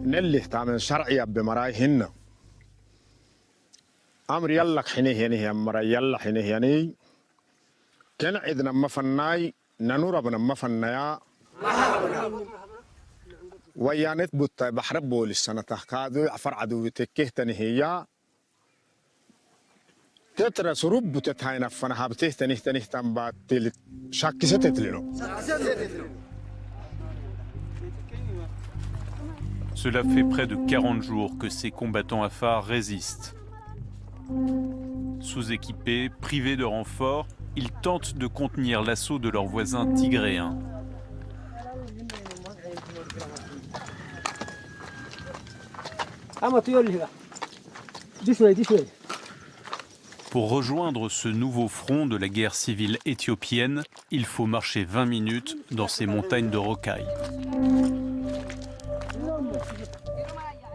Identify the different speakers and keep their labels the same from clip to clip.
Speaker 1: نلي تعمل شرعي بمراي هن أمر يلا حينه يعني أمر يلا حينه يعني كان عندنا ما فناي ننور بنا ما فنايا ويانت بوت بحر بول السنة تحكادو عفر عدو تكيه تنهيا تترى سروب بتتهاينا فنها بته تنه تنبات شاكي ستتلينو.
Speaker 2: Cela fait près de 40 jours que ces combattants afars résistent. Sous-équipés, privés de renforts, ils tentent de contenir l'assaut de leurs voisins tigréens. Pour rejoindre ce nouveau front de la guerre civile éthiopienne, il faut marcher 20 minutes dans ces montagnes de rocailles.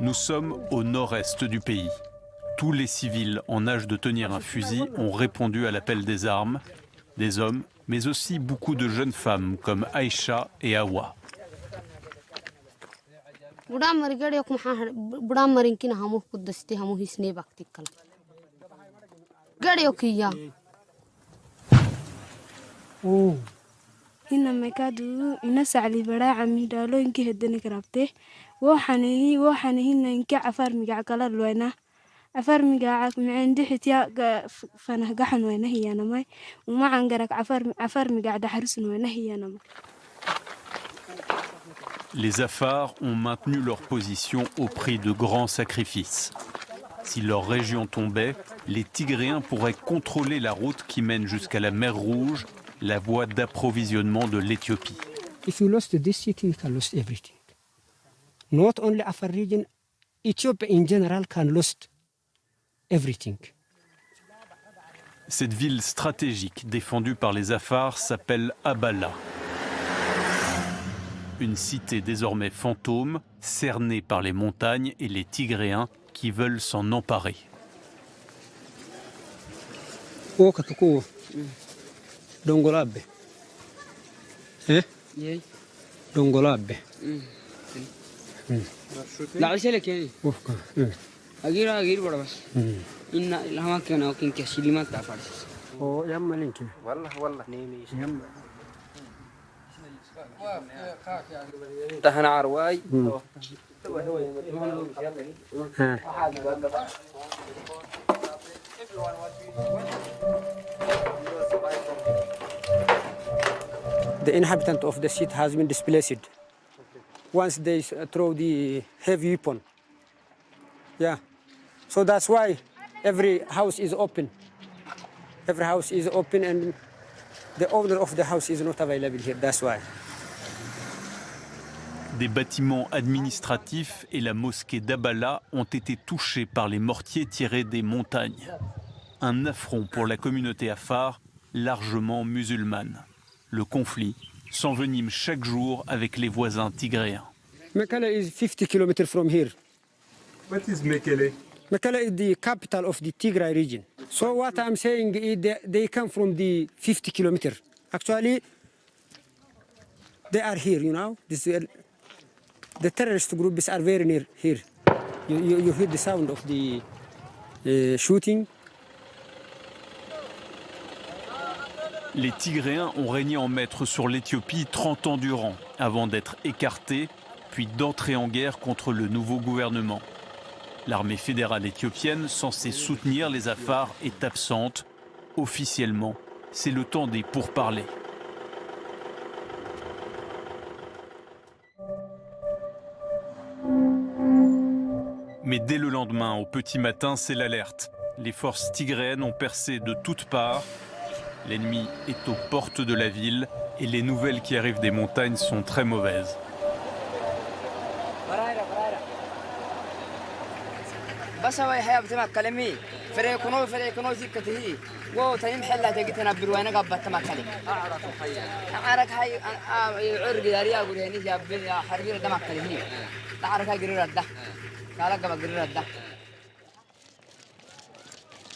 Speaker 2: Nous sommes au nord-est du pays. Tous les civils en âge de tenir un fusil ont répondu à l'appel des armes, des hommes, mais aussi beaucoup de jeunes femmes comme Aïcha et Awa.
Speaker 3: هنا مكادو الناس على براعة ميدالو إنك هدني كرابته وحني هنا إنك عفار مجا كلا لوينا عفار مجا عندي حتيا فنه جحن وينه هي أنا ماي وما عنجرك عفار مجا ده حرس وينه هي أنا.
Speaker 2: Les Afars ont maintenu leur position au prix de grands sacrifices. Si leur région tombait, les Tigréens pourraient contrôler la route qui mène jusqu'à la mer Rouge, la voie d'approvisionnement de l'Éthiopie.
Speaker 4: If you lost this city, you can lose everything. Not only Afar region, Ethiopia in general can lose everything.
Speaker 2: Cette ville stratégique défendue par les Afars s'appelle Abala. Une cité désormais fantôme, cernée par les montagnes et les Tigréens qui veulent s'en emparer.
Speaker 4: Dongolabe. Dongolabe.
Speaker 5: لا عشلك يعني أغير بڑا بس إن الهوا كنا وكين كشيلي ما تعرفش
Speaker 4: أو يوم مالك
Speaker 5: والله نيمي تهنا عرواي
Speaker 4: The inhabitant of the city has been displaced. Once they throw the heavy weapon. Yeah. So that's why every house is open. Every house is open and the owner of the house is not available here. That's why.
Speaker 2: Des bâtiments administratifs et la mosquée d'Abala ont été touchés par les mortiers tirés des montagnes. Un affront pour la communauté afar, largement musulmane. Le conflit s'envenime chaque jour avec les voisins tigréens.
Speaker 4: Mekelle is 50 kilometers from here.
Speaker 6: What is Mekelle?
Speaker 4: Mekelle is the capital of the Tigray region. So what I'm saying is they come from the 50 kilometers. Actually, they are here, you know. The terrorist groups are very near here. You hear the sound of the shooting.
Speaker 2: Les Tigréens ont régné en maître sur l'Éthiopie 30 ans durant, avant d'être écartés, puis d'entrer en guerre contre le nouveau gouvernement. L'armée fédérale éthiopienne, censée soutenir les Afars, est absente. Officiellement, c'est le temps des pourparlers. Mais dès le lendemain, au petit matin, c'est l'alerte. Les forces tigréennes ont percé de toutes parts. L'ennemi est aux portes de la ville et les nouvelles qui arrivent des montagnes sont très mauvaises.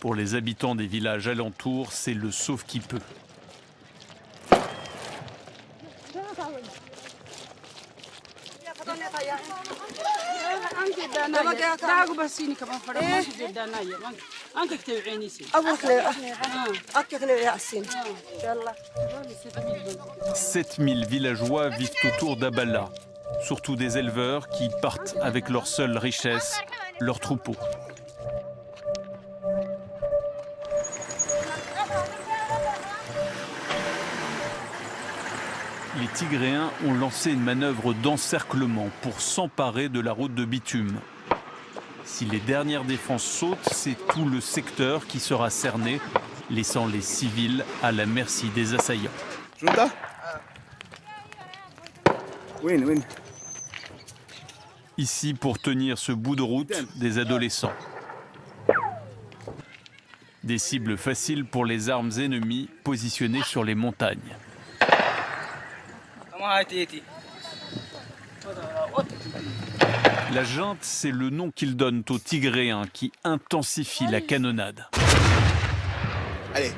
Speaker 2: Pour les habitants des villages alentours, c'est le sauve qui peut. 7000 villageois vivent autour d'Abala, surtout des éleveurs qui partent avec leur seule richesse, leurs troupeaux. Les Tigréens ont lancé une manœuvre d'encerclement pour s'emparer de la route de bitume. Si les dernières défenses sautent, c'est tout le secteur qui sera cerné, laissant les civils à la merci des assaillants. Ici, pour tenir ce bout de route, des adolescents. Des cibles faciles pour les armes ennemies positionnées sur les montagnes. La junte, c'est le nom qu'ils donnent aux Tigréens qui intensifient la canonnade.
Speaker 7: Allez.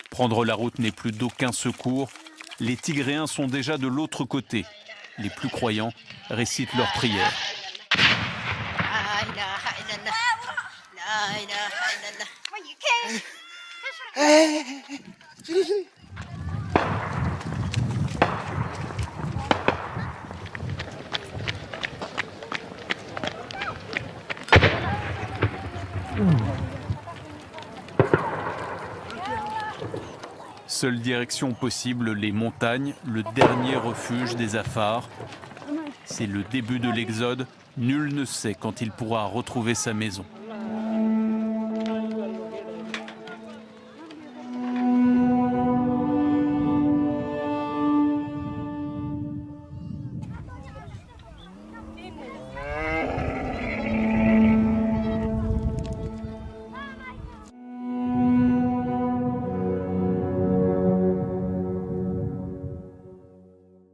Speaker 2: Prendre la route n'est plus d'aucun secours. Les Tigréens sont déjà de l'autre côté. Les plus croyants récitent leurs prières. Seule direction possible, les montagnes, le dernier refuge des Afars. C'est le début de l'exode. Nul ne sait quand il pourra retrouver sa maison.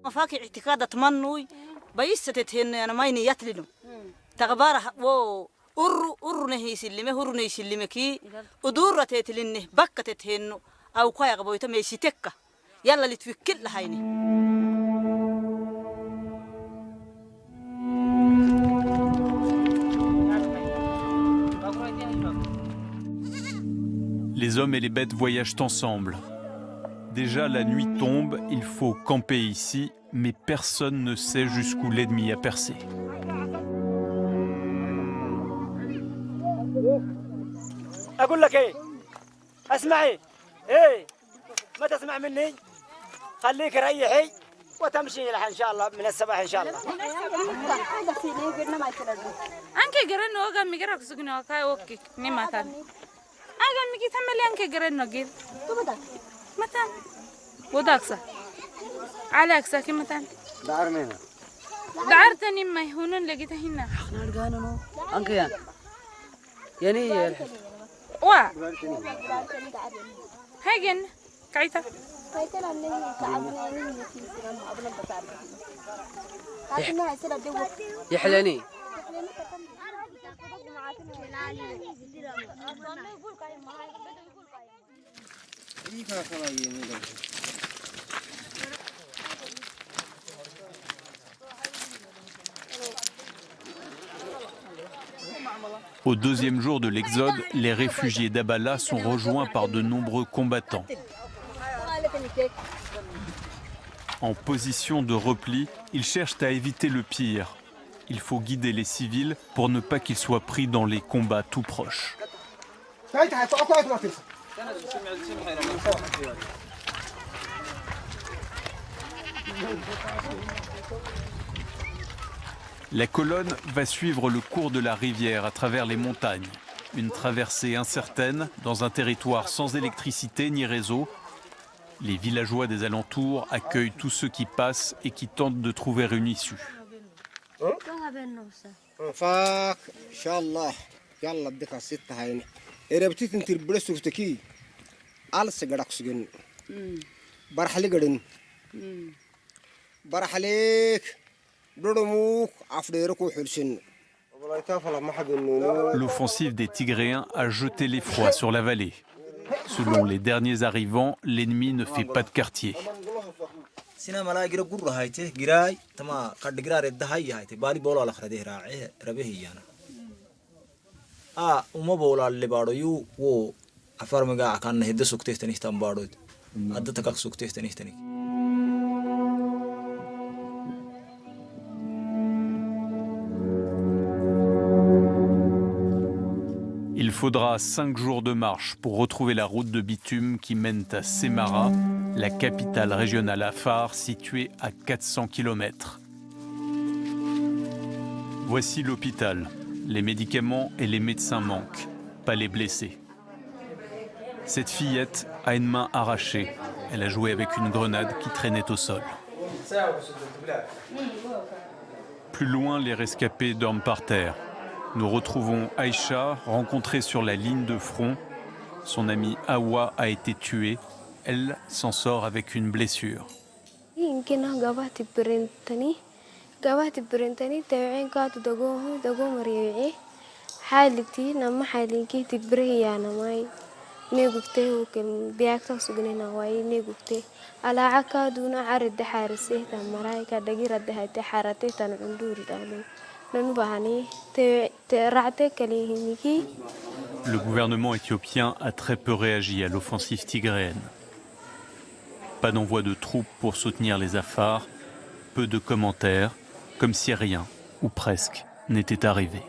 Speaker 8: فاكي اعتقاد تمنوي بيستتهن انا ما يتلنو تغبار ور نهي سلمه ور نهي سلمكي ودور تتلنه بكتتهن او كاي غبويته ميشتك يلا اللي توكل لهايني.
Speaker 2: Les hommes et les bêtes voyagent ensemble. Déjà la nuit tombe, il faut camper ici, mais personne ne sait jusqu'où l'ennemi a percé.
Speaker 4: أقول لك إيه اسمعي إيه ما تسمع مني خليك ريحي وتمشي لها إن شاء الله من الصباح إن شاء الله.
Speaker 9: أنك جرنا وقع مجرك سكنوا كاي أوكي نماتان. أجا ميجي تملي أنك جرنا جيل. متان وداكسا على أكسا كي متان
Speaker 5: دار مين
Speaker 9: دارتني ما يهونن لقيته هنا
Speaker 5: احنا لقانا انك يعني
Speaker 9: وا هاجن كايتا
Speaker 5: يحلني
Speaker 2: Au deuxième jour de l'exode, les réfugiés d'Abala sont rejoints par de nombreux combattants. En position de repli, ils cherchent à éviter le pire. Il faut guider les civils pour ne pas qu'ils soient pris dans les combats tout proches. La colonne va suivre le cours de la rivière à travers les montagnes. Une traversée incertaine dans un territoire sans électricité ni réseau. Les villageois des alentours accueillent tous ceux qui passent et qui tentent de trouver une issue.
Speaker 4: barxali gadhin barxaleek dhodhomuuk afdheero ku xulshin
Speaker 2: L'offensive des Tigréens a jeté l'effroi sur la vallée. Selon les derniers arrivants, l'ennemi ne fait pas de quartier. Il faudra 5 jours de marche pour retrouver la route de bitume qui mène à Semara, la capitale régionale afar située à 400 km. Voici l'hôpital. Les médicaments et les médecins manquent, pas les blessés. Cette fillette a une main arrachée. Elle a joué avec une grenade qui traînait au sol. Plus loin, les rescapés dorment par terre. Nous retrouvons Aïcha, rencontrée sur la ligne de front. Son amie Awa a été tuée. Elle s'en sort avec une blessure. Le gouvernement éthiopien a très peu réagi à l'offensive tigréenne. Pas d'envoi de troupes pour soutenir les Afars, peu de commentaires, comme si rien, ou presque, n'était arrivé.